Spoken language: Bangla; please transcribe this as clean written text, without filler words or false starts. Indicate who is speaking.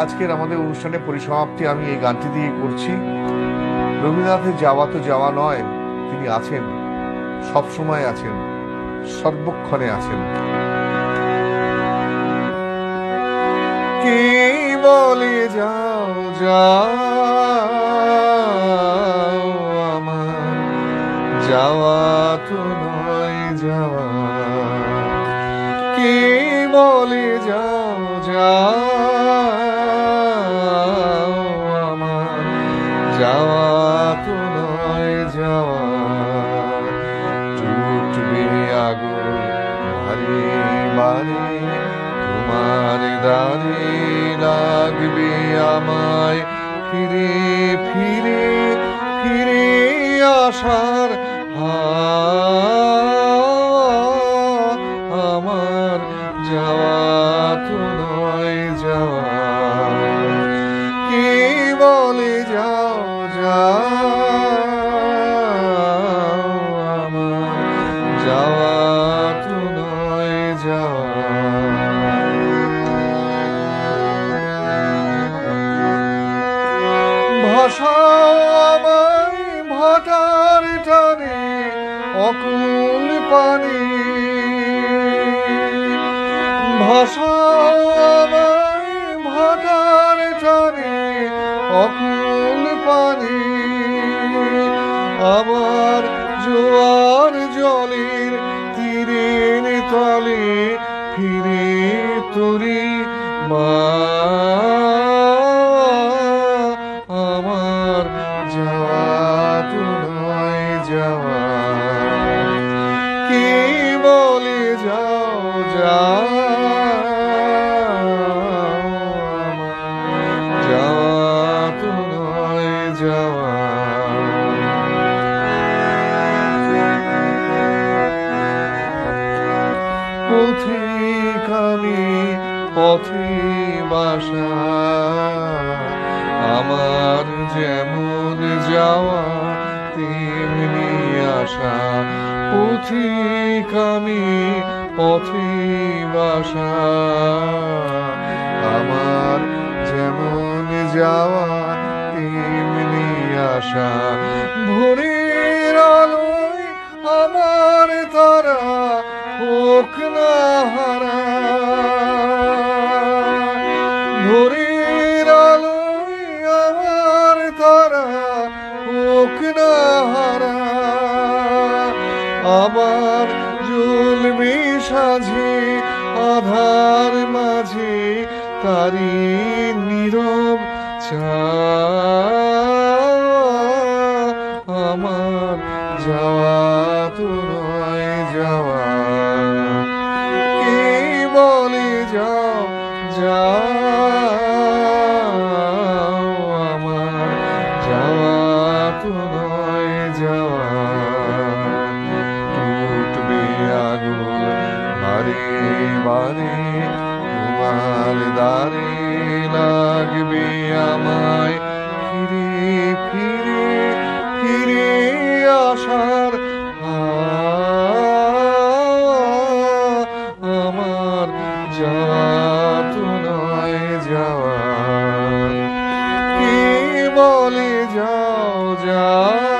Speaker 1: আজকের আমাদের অনুষ্ঠানের পরিসমাপ্তি আমি এই গানটি দিয়ে করছি। রবীন্দ্রনাথের যাওয়া তো যাওয়া নয়, তিনি আছেন, সব সময় আছেন, সর্বক্ষণে আছেন। কি বলে যাও যাও আমার, যাওয়া তো নয় যাওয়া। কি বলে যাও যাও আমার, যাওয়া তো নয় যাওয়া। টুটবে আগুন বারে বারে, তোমার দ্বারে লাগবে আমায় ফিরে ফিরে ফিরে আসার আমার, যাওয়া তো নয় যাওয়া। কি বলে যাও যাও আমার, যাওয়া তো নয় যাওয়া। ভাষাও আমায় ভাটার টানে অকুল পানি, ভাষাও আমায় ভাটার টানে অকুল পানি। আবার জোয়ার জলের তীরের তলে ফিরে তোরি মা, আমার যাওয়া তো নয় যাওয়া। কি বলে যাও যাও আমার, যাওয়া তো নয় যাওয়া। পথিক আমি পথে বাসা, আমার যেমন যাওয়া তেমনি আসা। পথিক আমি পথে বাসা, আমার যেমন যাওয়া তেমনি আসা। ভোরের আলোয় আমার তারা হোক না হারা, ভোরের আলোয় আমার তারা হোক না হারা। আবার জ্বলবে সাঁঝে আধার মাঝে তারি নীরব আমার, যাওয়া তো নয় যাওয়া। কি বলে যাও যাও আমার, যাওয়া তো নয় যাওয়া। টুটবে আগুন বারে বারে, তোমার দ্বারে লাগবে আমায় ফিরে ফিরে ফিরে আসার আমার, যাওয়া তো নয় যাওয়া। কি বলে যাও যাও